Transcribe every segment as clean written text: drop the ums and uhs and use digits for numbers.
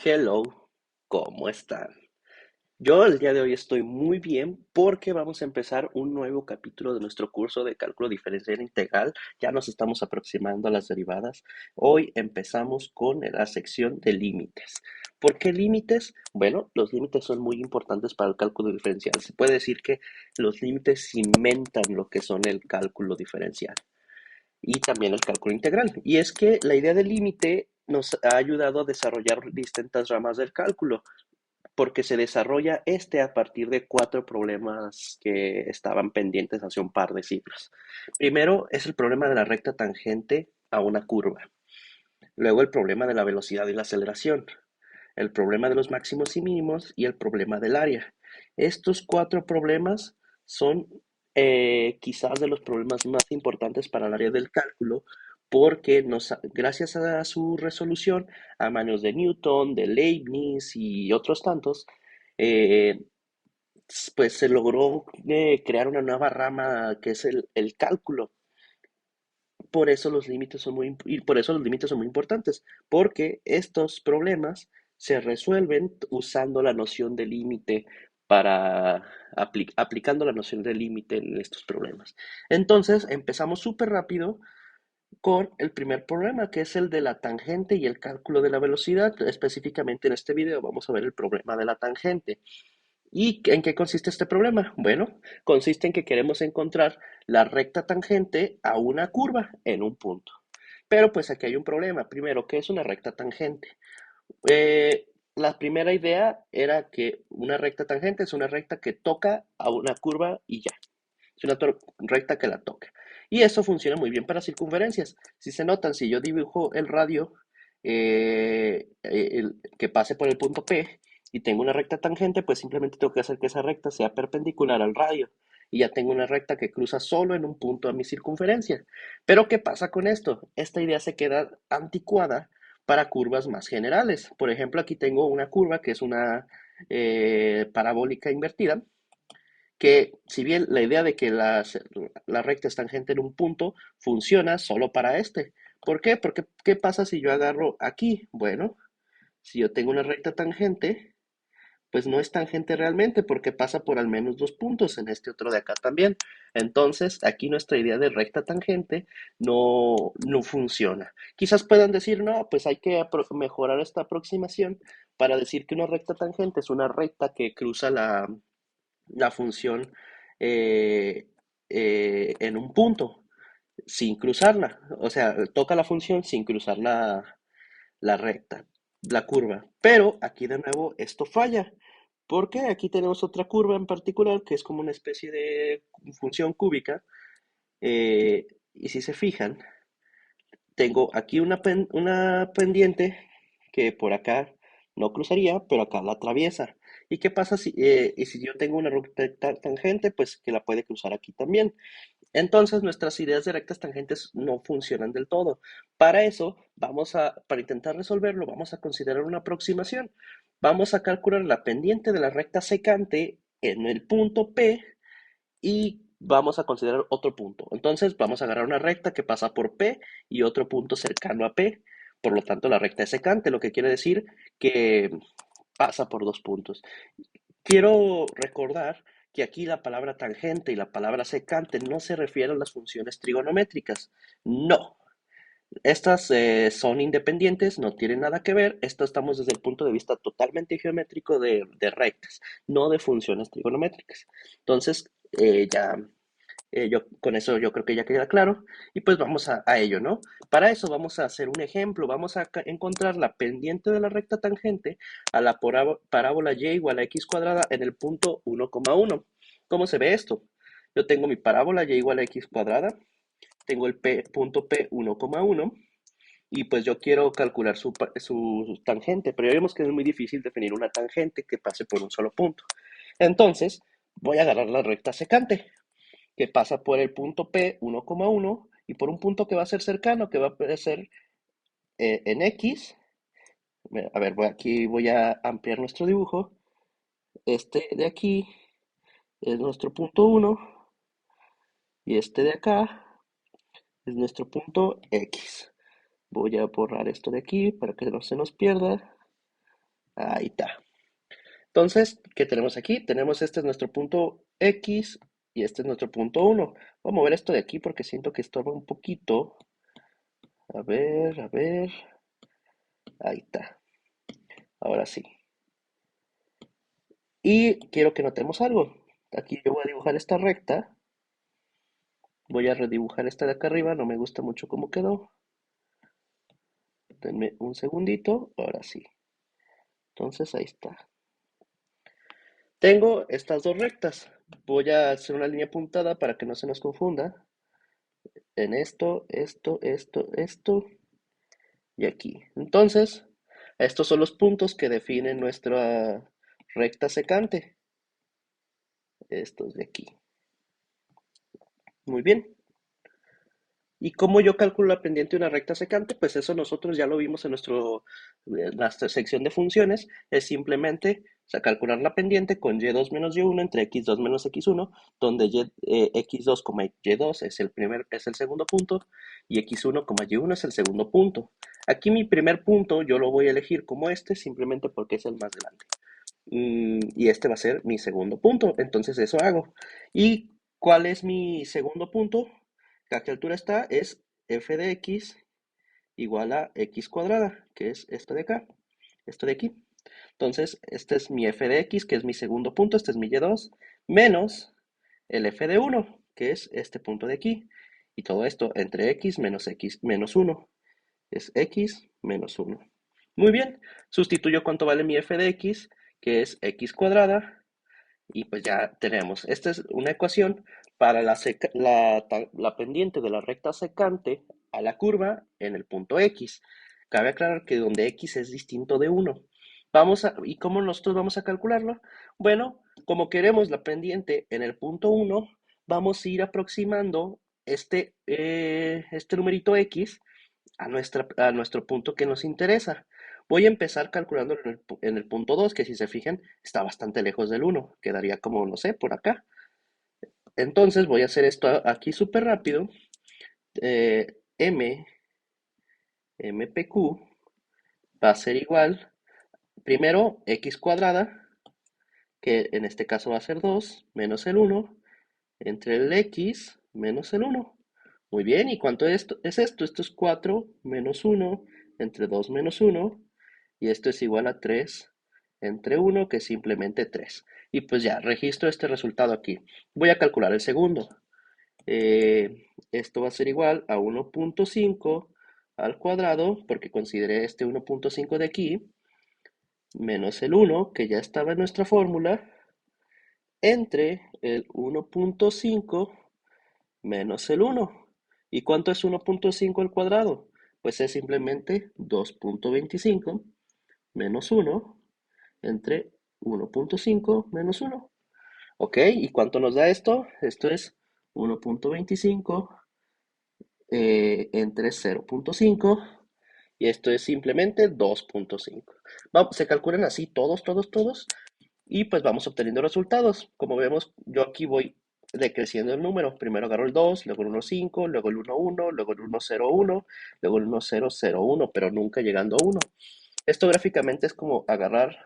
Hello, ¿cómo están? Yo el día de hoy estoy muy bien porque vamos a empezar un nuevo capítulo de nuestro curso de cálculo diferencial integral. Ya nos estamos aproximando a las derivadas. Hoy empezamos con la sección de límites. ¿Por qué límites? Bueno, los límites son muy importantes para el cálculo diferencial. Se puede decir que los límites cimentan lo que son el cálculo diferencial y también el cálculo integral. Y es que la idea del límite nos ha ayudado a desarrollar distintas ramas del cálculo, porque se desarrolla a partir de cuatro problemas que estaban pendientes hace un par de siglos. Primero es el problema de la recta tangente a una curva. Luego el problema de la velocidad y la aceleración. El problema de los máximos y mínimos y el problema del área. Estos cuatro problemas son quizás de los problemas más importantes para el área del cálculo porque gracias a su resolución a manos de Newton, de Leibniz y otros tantos, eh, pues se logró crear una nueva rama que es el cálculo. Por eso los límites son y por eso los límites son muy importantes, porque estos problemas se resuelven usando la noción de límite para aplicando la noción de límite en estos problemas. Entonces, empezamos súper rápido con el primer problema, que es el de la tangente y el cálculo de la velocidad. Específicamente en este video vamos a ver el problema de la tangente. ¿Y en qué consiste este problema? Bueno, consiste en que queremos encontrar la recta tangente a una curva en un punto. Pero pues aquí hay un problema. Primero, ¿qué es una recta tangente? La primera idea era que una recta tangente es una recta que toca a una curva y ya. Es una recta que la toca. Y eso funciona muy bien para circunferencias. Si se notan, si yo dibujo el radio que pase por el punto P y tengo una recta tangente, pues simplemente tengo que hacer que esa recta sea perpendicular al radio. Y ya tengo una recta que cruza solo en un punto a mi circunferencia. Pero ¿qué pasa con esto? Esta idea se queda anticuada para curvas más generales. Por ejemplo, aquí tengo una curva que es una parabólica invertida que si bien la idea de que la recta es tangente en un punto funciona solo para este. ¿Por qué? Porque ¿qué pasa si yo agarro aquí? Bueno, si yo tengo una recta tangente, pues no es tangente realmente porque pasa por al menos dos puntos en este otro de acá también. Entonces, aquí nuestra idea de recta tangente no funciona. Quizás puedan decir, no, pues hay que mejorar esta aproximación para decir que una recta tangente es una recta que cruza la función eh, en un punto, sin cruzarla. O sea, toca la función sin cruzar la recta, la curva. Pero aquí de nuevo esto falla. Porque aquí tenemos otra curva en particular que es como una especie de función cúbica. Y si se fijan, tengo aquí una pendiente que por acá no cruzaría, pero acá la atraviesa. ¿Y qué pasa si yo tengo una recta tangente? Pues que la puede cruzar aquí también. Entonces nuestras ideas de rectas tangentes no funcionan del todo. Para eso, para intentar resolverlo, vamos a considerar una aproximación. Vamos a calcular la pendiente de la recta secante en el punto P y vamos a considerar otro punto. Entonces vamos a agarrar una recta que pasa por P y otro punto cercano a P. Por lo tanto, la recta es secante, lo que quiere decir que pasa por dos puntos. Quiero recordar que aquí la palabra tangente y la palabra secante no se refieren a las funciones trigonométricas. No, estas son independientes, no tienen nada que ver. Esto estamos desde el punto de vista totalmente geométrico de rectas, no de funciones trigonométricas. Entonces, yo con eso yo creo que ya queda claro. Y pues vamos a ello, ¿no? Para eso vamos a hacer un ejemplo. Vamos a encontrar la pendiente de la recta tangente a la parábola y igual a x cuadrada en el punto 1,1. ¿Cómo se ve esto? Yo tengo mi parábola y igual a x cuadrada, tengo el punto P 1,1 y pues yo quiero calcular su tangente, pero ya vemos que es muy difícil definir una tangente que pase por un solo punto. Entonces, voy a agarrar la recta secante que pasa por el punto P 1,1 y por un punto que va a ser cercano, que va a ser en X. A ver, aquí voy a ampliar nuestro dibujo. Este de aquí es nuestro punto 1 y este de acá es nuestro punto X. Voy a borrar esto de aquí para que no se nos pierda. Ahí está. Entonces, ¿qué tenemos aquí? Tenemos este es nuestro punto X y este es nuestro punto 1. Voy a mover esto de aquí porque siento que estorba un poquito. A ver, a ver. Ahí está. Ahora sí. Y quiero que notemos algo. Aquí yo voy a dibujar esta recta. Voy a redibujar esta de acá arriba. No me gusta mucho cómo quedó. Denme un segundito. Ahora sí. Entonces ahí está. Tengo estas dos rectas. Voy a hacer una línea puntada para que no se nos confunda. En esto y aquí. Entonces, estos son los puntos que definen nuestra recta secante. Estos de aquí. Muy bien. ¿Y cómo yo calculo la pendiente de una recta secante? Pues eso nosotros ya lo vimos en nuestra sección de funciones. Es simplemente, o sea, calcular la pendiente con y2 menos y1 entre x2 menos x1, donde x2, y2 es el segundo punto y x1, y1 es el segundo punto. Aquí mi primer punto yo lo voy a elegir como este, simplemente porque es el más grande. Y este va a ser mi segundo punto. Entonces eso hago. ¿Y cuál es mi segundo punto? ¿A qué altura está? Es f de x igual a x cuadrada, que es esto de acá, esto de aquí. Entonces, este es mi f de x, que es mi segundo punto, este es mi y2, menos el f de 1, que es este punto de aquí. Y todo esto entre x menos 1. Es x menos 1. Muy bien, sustituyo cuánto vale mi f de x, que es x cuadrada, y pues ya tenemos. Esta es una ecuación para la pendiente de la recta secante a la curva en el punto X. Cabe aclarar que donde X es distinto de 1. ¿Y cómo nosotros vamos a calcularlo? Bueno, como queremos la pendiente en el punto 1, vamos a ir aproximando este numerito X a nuestro punto que nos interesa. Voy a empezar calculando en el punto 2, que si se fijan está bastante lejos del 1. Quedaría como, no sé, por acá. Entonces voy a hacer esto aquí súper rápido. MPQ va a ser igual, primero x cuadrada, que en este caso va a ser 2, menos el 1, entre el x menos el 1. Muy bien, ¿y cuánto es esto? Esto es 4 menos 1 entre 2 menos 1, y esto es igual a 3 entre 1, que es simplemente 3. Y pues ya, registro este resultado aquí. Voy a calcular el segundo. Esto va a ser igual a 1.5 al cuadrado, porque consideré este 1.5 de aquí, menos el 1, que ya estaba en nuestra fórmula, entre el 1.5 menos el 1. ¿Y cuánto es 1.5 al cuadrado? Pues es simplemente 2.25 menos 1 entre 1.5 menos 1. ¿Ok? ¿Y cuánto nos da esto? Esto es 1.25 entre 0.5 y esto es simplemente 2.5. Se calculan así todos y pues vamos obteniendo resultados. Como vemos, yo aquí voy decreciendo el número. Primero agarro el 2, luego el 1.5, luego el 1.1, luego el 1.01, luego el 1.001, pero nunca llegando a 1. Esto gráficamente es como agarrar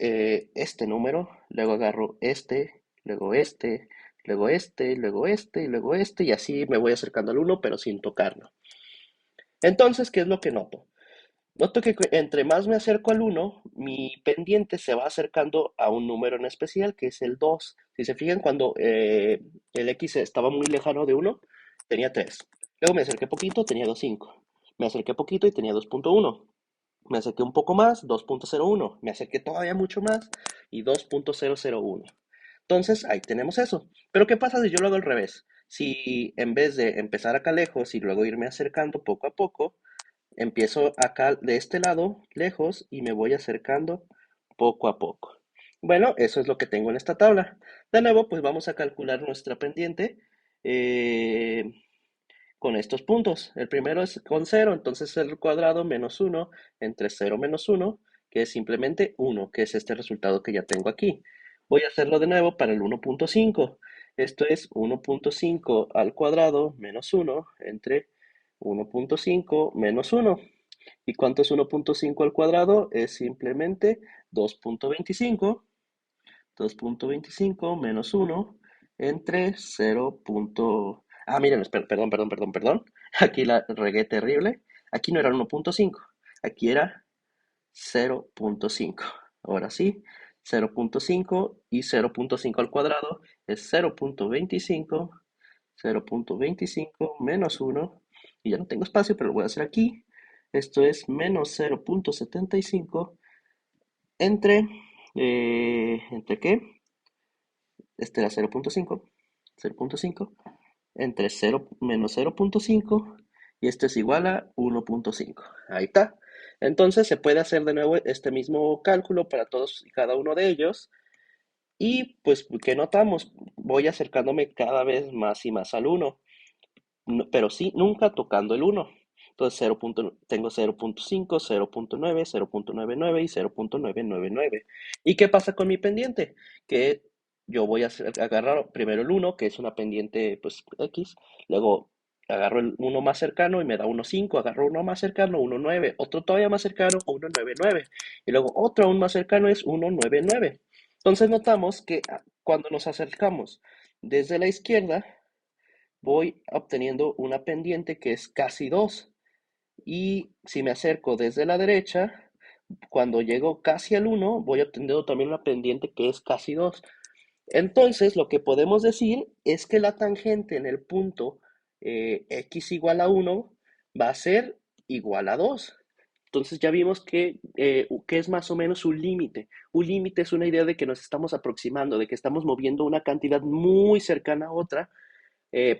este número, luego agarro este, luego este, luego este, luego este, y luego este, y así me voy acercando al 1, pero sin tocarlo. Entonces, ¿qué es lo que noto? Noto que entre más me acerco al 1, mi pendiente se va acercando a un número en especial, que es el 2. Si se fijan, cuando el X estaba muy lejano de 1, tenía 3. Luego me acerqué poquito, tenía 2.5. Me acerqué poquito y tenía 2.1. Me acerqué un poco más, 2.01. Me acerqué todavía mucho más y 2.001. Entonces, ahí tenemos eso. Pero ¿qué pasa si yo lo hago al revés? Si en vez de empezar acá lejos y luego irme acercando poco a poco, empiezo acá de este lado, lejos, y me voy acercando poco a poco. Bueno, eso es lo que tengo en esta tabla. De nuevo, pues vamos a calcular nuestra pendiente eh, con estos puntos. El primero es con 0, entonces el cuadrado menos 1 entre 0 menos 1, que es simplemente 1, que es este resultado que ya tengo aquí. Voy a hacerlo de nuevo para el 1.5. Esto es 1.5 al cuadrado menos 1 entre 1.5 menos 1. ¿Y cuánto es 1.5 al cuadrado? Es simplemente 2.25. 2.25 menos 1 entre 0. Ah, miren, perdón. Aquí la regué terrible. Aquí no era 1.5, aquí era 0.5. Ahora sí, 0.5 y 0.5 al cuadrado es 0.25. 0.25 menos 1. Y ya no tengo espacio, pero lo voy a hacer aquí. Esto es menos 0.75 entre, ¿entre qué? Este era 0.5 entre 0 menos 0.5 y esto es igual a 1.5. Ahí está. Entonces se puede hacer de nuevo este mismo cálculo para todos y cada uno de ellos. Y pues, ¿qué notamos? Voy acercándome cada vez más y más al 1, pero sí, nunca tocando el 1. Entonces tengo 0.5, 0.9, 0.99 y 0.999. ¿Y qué pasa con mi pendiente? Que yo voy a agarrar primero el 1, que es una pendiente pues X, luego agarro el uno más cercano y me da 1.5, agarro uno más cercano, 1.9, otro todavía más cercano, 1.99, y luego otro aún más cercano es 1.99. Entonces notamos que cuando nos acercamos desde la izquierda, voy obteniendo una pendiente que es casi 2. Y si me acerco desde la derecha, cuando llego casi al 1, voy obteniendo también una pendiente que es casi 2. Entonces, lo que podemos decir es que la tangente en el punto x igual a 1 va a ser igual a 2. Entonces ya vimos que es más o menos un límite. Un límite es una idea de que nos estamos aproximando, de que estamos moviendo una cantidad muy cercana a otra,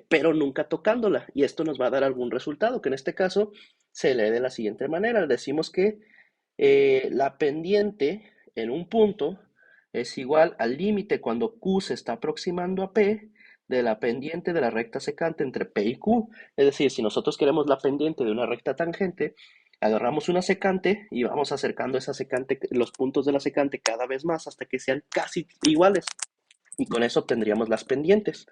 pero nunca tocándola. Y esto nos va a dar algún resultado, que en este caso se lee de la siguiente manera. Decimos que la pendiente en un punto es igual al límite cuando Q se está aproximando a P de la pendiente de la recta secante entre P y Q. Es decir, si nosotros queremos la pendiente de una recta tangente, agarramos una secante y vamos acercando esa secante, los puntos de la secante cada vez más hasta que sean casi iguales. Y con eso obtendríamos las pendientes.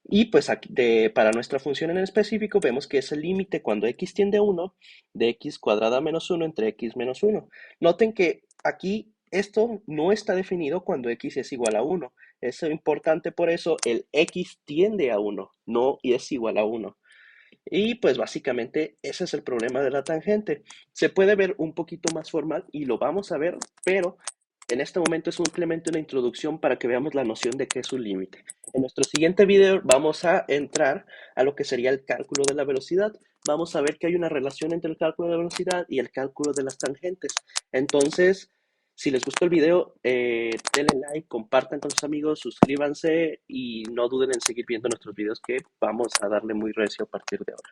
Y pues aquí para nuestra función en específico vemos que es el límite cuando x tiende a 1 de x cuadrada menos 1 entre x menos 1. Noten que aquí esto no está definido cuando x es igual a 1. Es importante, por eso el x tiende a 1, no y es igual a 1. Y pues básicamente ese es el problema de la tangente. Se puede ver un poquito más formal y lo vamos a ver, pero en este momento es simplemente una introducción para que veamos la noción de qué es un límite. En nuestro siguiente video vamos a entrar a lo que sería el cálculo de la velocidad. Vamos a ver que hay una relación entre el cálculo de la velocidad y el cálculo de las tangentes. Entonces, si les gustó el video, denle like, compartan con sus amigos, suscríbanse y no duden en seguir viendo nuestros videos que vamos a darle muy recio a partir de ahora.